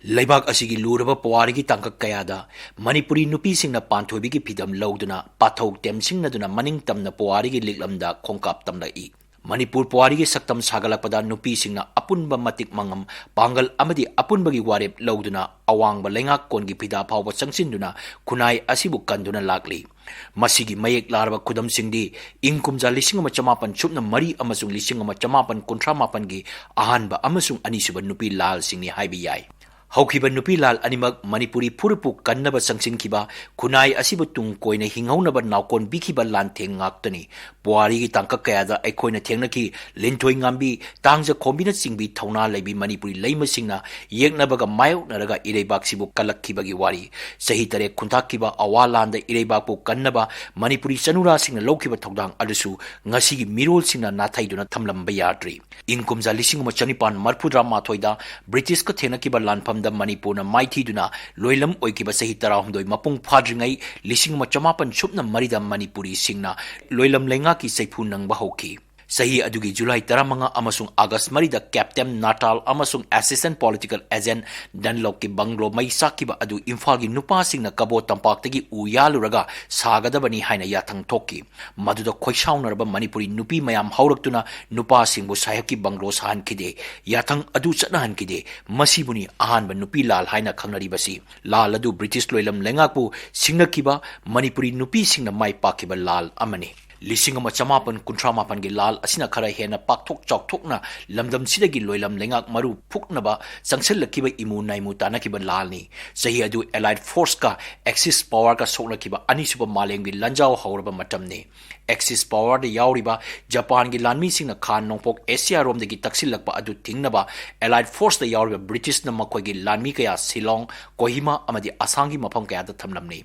Leibak asigi luraba pawari tangkak kayada Manipuri nupi sing na panthobi ki pidam lauduna pathok temsing na duna maning tamna pawari ki liklamda khongkap tamna I Manipur pawari ki saktam sagalakpada nupi sing na apunba matik mangam pangal amadi apunbagi warep lauduna awangba lengak kon ki pida phawba changsinduna kunai asibu kanduna lakli Masigi mayek laraba kudam singdi ingkumja lising ama chamapan chupna mari amasung lising ama chamapan kontra mapan gi ahanba amasung anisuba nupi lal singni haibi yai Haukiba Nupi Lal animak Manipuri Purupu kannaba sangsin kiba kunai asibu tung koina hingaunaba naukon bikiba lan theng ngaktani puari gi tangka kayada aikoina thengna ki lintoi ngambi tangja kombina singbi thauna leibi Manipuri leima singna yeknabaga mayok naraga irebak sibu kalakkiba gi wari sahi tare kuntakiba awalanda irebak pu kannaba Manipuri sanura singna lokiba thogdang adusu ngasi gi mirol singna nathaiduna thamlamba yadri inkumja lisinguma chanipan marpudra mathoida British ka thena kiba lanpham Manipur na Mighty Duna Loilam Oikiba Sahi Tarahumdoi Mapung Padringai Lising Machamapan Chupna Marida Manipuri Singna Loilam Lengaki Saipu Nang Bahoki Sahi Adugi July Taramanga Amasung August Marida Captain Natal Amasung Assistant Political Agent Danloki Banglo Maisakiba Adu Imphal gi Nupa Singna Kabo Tampaktagi Uyaluraga Sagadabani Haina Yathang Toki Maduda Khoishaunaraba Manipuri Nupi Mayam Hauraktuna Nupa Singbu Sayaki Banglo Sahan Kide Yathang Adu Chatnahan Kide Masibuni Ahanba Nupi Lal Haina Khangnaribasi Lal Adu British Loilam Lengakpu Singnakiba Manipuri Nupi Singna Mai Pakiba Lal Amani Lising ama chamapan kuntramapan gi lal asina khara hena pakthok chokthokna lamdam sidagi loilam lengak maru phuknaba changsellakiba imu naimu tanakiba lalni sahi adu allied force ka axis power ka soknakiba anisuba malengi lanjao hauraba matamne axis power de yauriba japan gi lanmi singna khan nongpok asia rom de gi taksilakpa adu tingnaba allied force de yauriba british na makoi gi lanmi kaya silong kohima amadi asangi mafam kaya da thamlamni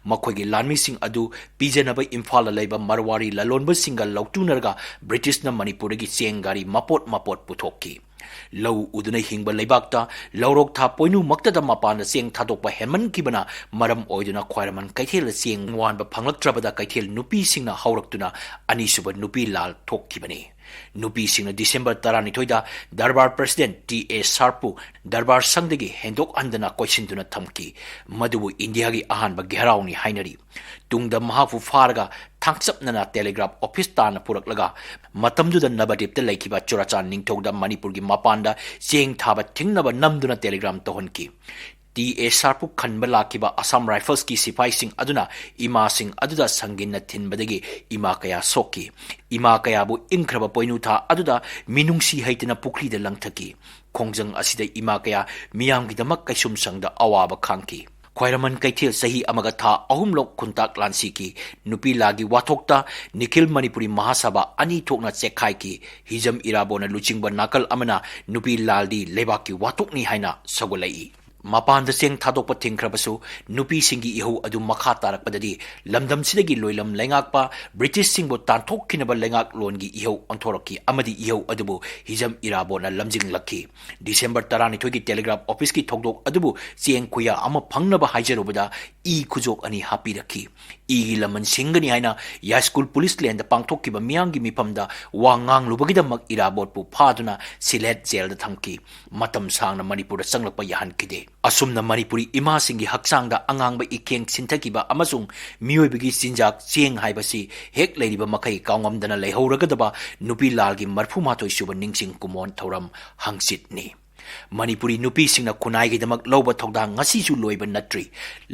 makoi gi lanmi sing adu pijenaba imphal laiba marwari lalonba singa lautunarga British na Manipur gi chengari mapot puthokki Lau uduna hingba leibakta laurok tha poinu maktada mapana seng thadokpa heman kibana maram oiduna khwairaman kaithel seng wanba phanglaktrabada kaithel nupi singna hauraktuna anisuba nupi lal thokkibani Nupi singna December 12 Darbar President T.A. Sarpu Darbar Sangdagi hendok andana koisinduna thamki madubu India gi ahanba gerauni hainari tungda mahafu farga thangchapnana telegraph office tana puraklaga matamduda nabadip te laikiba churachan ningthogda Manipur gi mapanda cheng thaba thingnaba namduna telegram tohonki T.A. Sarpu Khanbala kiba Assam Rifles ki sipai sing aduna ima sing aduda sangin na thinbadagi ima kaya soki ima kaya bu inkraba poinu tha aduda minungsi haitina pukri da langthaki khongjang asida ima kaya miyam gi damak kaisum sangda awaba khangki Khoiraman kaithil sahi amaga tha ahumlok kuntak lansi ki nupi lagi wathokta Nikhil Manipuri Mahasabha ani thokna chekhai ki hijam irabona luchingba nakal amana nupi laldi lebaki wathokni haina sagolai Mapan the sing Tadokpa Tinkrabasu, Nupi Singi Iho Adu Makata Padadi, Lamdam Sidagi Loilam Lengakpa, British Singbo Tantok Kinaba Lengak Longi Iho Antoroki, Amadi Iho Adubu, Hizam Irabona Lamjing Lucky. December Tarani Togi Telegraph Office Ki Togdok Adubu, Sien Kuya Ama Pangnaba Hajarobada, E Kuzok Ani Happy Raki. E Laman Singani Haina, Ya School Police Land the Pangtokiba Miangi Mipamda, Wangang Lubagida Mak Irabot Pu Paduna, Silet Zel the Tamki, Matam Sang na Manipur Sanglapa Yahan Kide. Asum na Manipuri ima singi haksangda angangba ikeng sintakiba amasung miyoibigi sinjak cheng haibasi hek leiriba makai kaungamdana leihoragadaba nupi lalgi marphumatoi suba ningsing kumon thoram hangsitni Manipuri nupi singna kunai gi damak loba thogda ngasi su loiba natri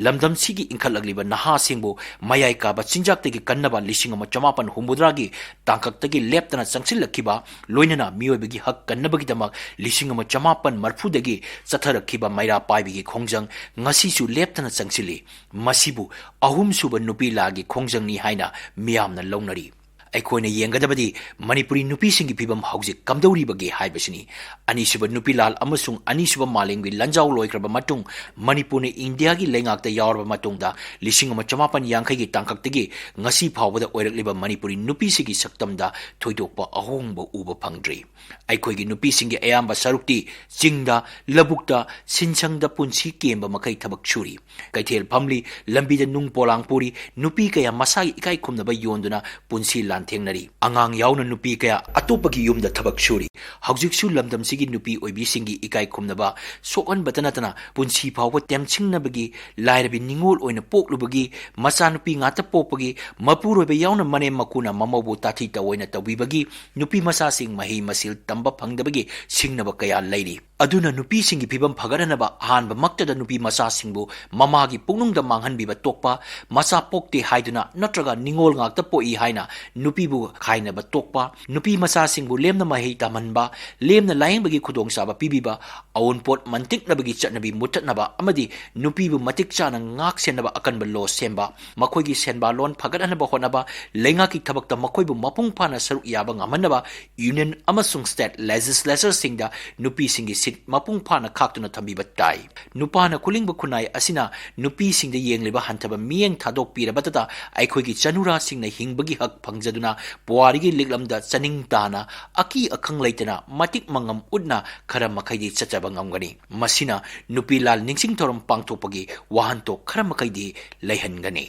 lamdam sigi inkalagliba naha singbo mayai ka ba sinjak tegi kannaba lising ama chamapan humbudra gi tangkak tegi leptana sangsil lakiba loinana miyoibigi hak kannaba gi damak lising ama chamapan marphu degi satharakhiba maira paibi gi khongjang ngasi su leptana sangsili masibu ahum suba nupi lagi khongjang ni haina miyamna longnari Aikoina yengadabadi Manipuri nupi singi pibam hauzik kamdauri bagi haibasini anisuba nupi lal amasung anisuba malengi lanjau loikraba matung Manipur ni India gi lengakta yaurba matungda lising ama chamapan yangkai gi tangkaktagi ngasi phawbada oirakliba Manipuri nupi sigi saktamda thoidokpa ahongba uba phangdri aikoi gi nupi singi ayamba sarukti chingda labukta sinsangda punsi kemba makai thabak churi kaithel phamli lambida nung polang puri nupi kaya masai ikai khumnaba yonduna punsi ꯂꯥꯟꯊꯦꯡꯅꯔꯤ ꯑꯉꯥꯡ ꯌꯥꯎꯅ ꯅꯨꯄꯤ ꯀꯌꯥ ꯑꯇꯣꯞꯄꯒꯤ ꯌꯨꯝꯗ ꯊꯕꯛ ꯁꯨꯔꯤ ꯍꯧꯖꯤꯛꯁꯨ ꯂꯝꯗꯝꯁꯤꯒꯤ ꯅꯨꯄꯤ ꯑꯣꯏꯕꯤꯁꯤꯡꯒꯤ ꯏꯀꯥꯏ ꯈꯨꯝꯅꯕ ꯁꯣꯛꯍꯟꯕꯇ ꯅꯠꯇꯅ ꯄꯨꯟꯁꯤ ꯐꯥꯎꯕ ꯇꯦꯝꯁꯤꯡꯅꯕꯒꯤ ꯂꯥꯏꯔꯕꯤ ꯅꯤꯡꯉꯣꯜ ꯑꯣꯏꯅ ꯄꯣꯛꯂꯨꯕꯒꯤ ꯃꯆꯥꯅꯨꯄꯤ ꯉꯥꯛꯇ ꯄꯣꯛꯄꯒꯤ ꯃꯄꯨꯔꯣꯏꯕ ꯌꯥꯎꯅ ꯃꯅꯦꯝ ꯃꯀꯨꯅ ꯃꯃꯧꯕꯨ ꯇꯥꯊꯤ ꯇꯑꯣꯏꯅ ꯇꯧꯕꯤꯕꯒꯤ ꯅꯨꯄꯤ ꯃꯆꯥꯁꯤꯡ ꯃꯍꯩ ꯃꯁꯤꯡ ꯇꯝꯕ ꯐꯪꯗꯕꯒꯤ ꯁꯤꯡꯅꯕ ꯀꯌꯥ ꯂꯩꯔꯤ ꯑꯗꯨꯅ ꯅꯨꯄꯤꯁꯤꯡꯒꯤ ꯐꯤꯕꯝ ꯐꯒꯠꯍꯟꯅꯕ ꯑꯍꯥꯟꯕ ꯃꯛꯇꯗ ꯅꯨꯄꯤ ꯃꯆꯥꯁꯤꯡꯕꯨ ꯃꯃꯥꯒꯤ ꯄꯨꯛꯅꯨꯡꯗ ꯃꯥꯡꯍꯟꯕꯤꯕ ꯇꯣꯛꯄ ꯃꯆꯥ ꯄꯣꯛꯇꯦ ꯍꯥꯏꯗꯨꯅ ꯅꯠꯇ꯭ꯔꯒ ꯅꯤꯡꯉꯣꯜ ꯉꯥꯛꯇ ꯄꯣꯛꯏ ꯍꯥꯏꯅ ꯅꯨꯄꯤꯕꯨ ꯈꯥꯏꯅꯕ ꯇꯣꯛꯄ ꯅꯨꯄꯤ ꯃꯆꯥꯁꯤꯡꯕꯨ ꯂꯦꯝꯅ ꯃꯍꯩ ꯇꯝꯍꯟꯕ ꯂꯦꯝꯅ ꯂꯥꯌꯦꯡꯕꯒꯤ ꯈꯨꯗꯣꯡꯆꯥꯕ ꯄꯤꯕꯤꯕ ꯑꯑꯣꯟꯄꯣꯠ ꯃꯟꯇꯤꯛꯅꯕꯒꯤ ꯆꯠꯅꯕꯤ ꯃꯨꯠꯊꯠꯅꯕ ꯑꯃꯗꯤ ꯅꯨꯄꯤꯕꯨ ꯃꯇꯤꯛ ꯆꯥꯅ ꯉꯥꯛ ꯁꯦꯟꯅꯕ ꯑꯀꯟꯕ ꯂꯣ ꯁꯦꯝꯕ ꯃꯈꯣꯏꯒꯤ ꯁꯦꯟꯕꯥꯂꯣꯟ ꯐꯒꯠꯍꯟꯅꯕ ꯍꯣꯠꯅꯕ ꯂꯩꯉꯥꯛꯀꯤ ꯊꯕꯛꯇ ꯃꯈꯣꯏꯕꯨ ꯃꯄꯨꯡ ꯐꯥꯅ ꯁꯔꯨꯛ ꯌꯥꯕ ꯉꯝꯍꯟꯅꯕ ꯌꯨꯅꯤꯌꯟ ꯑꯃꯁꯨꯡ ꯁ꯭ꯇꯦꯠ ꯂꯦꯖꯤꯁꯂꯦꯆꯔꯁꯤꯡꯗ ꯅꯨꯄꯤꯁꯤꯡꯒꯤ ꯁꯤꯠ ꯃꯄꯨꯡ ꯐꯥꯅ ꯈꯥꯛꯇꯨꯅ ꯊꯝꯕꯤꯕ ꯇꯥꯏ ꯅꯨꯄꯥꯅ ꯈꯨꯂꯤꯡꯕ ꯈꯨꯟꯅꯥꯏ ꯑꯁꯤꯅ ꯅꯨꯄꯤꯁꯤꯡꯗ ꯌꯦꯡꯂꯤꯕ ꯍꯟꯊꯕ ꯃꯤꯠꯌꯦꯡ ꯊꯥꯗꯣꯛꯄꯤꯔꯕꯇ ꯑꯩꯈꯣꯏꯒꯤ ꯆꯅꯨꯔꯥꯁꯤꯡꯅ ꯍꯤꯡꯕꯒꯤ ꯍꯛ ꯐꯪꯖꯗꯨꯅ ꯄꯨꯋꯥꯔꯤꯒꯤ ꯂꯤꯛꯂꯝꯗ ꯆꯅꯤꯡ ꯇꯥꯅ ꯑꯀꯤ ꯑꯈꯪ ꯂꯩꯇꯅ ꯃꯇꯤꯛ ꯃꯉꯝ ꯎꯠꯅ ꯈꯔ ꯃꯈꯩꯗꯤ ꯆꯠꯆꯕ ꯉꯝꯒꯅꯤ ꯃꯁꯤꯅ ꯅꯨꯄꯤ ꯂꯥꯜ ꯅꯤꯡꯁꯤꯡ ꯊꯧꯔꯝ ꯄꯥꯡꯊꯣꯛꯄꯒꯤ ꯋꯥꯍꯟꯊꯣꯛ ꯈꯔ ꯃꯈꯩꯗꯤ ꯂꯩꯍꯟꯒꯅꯤ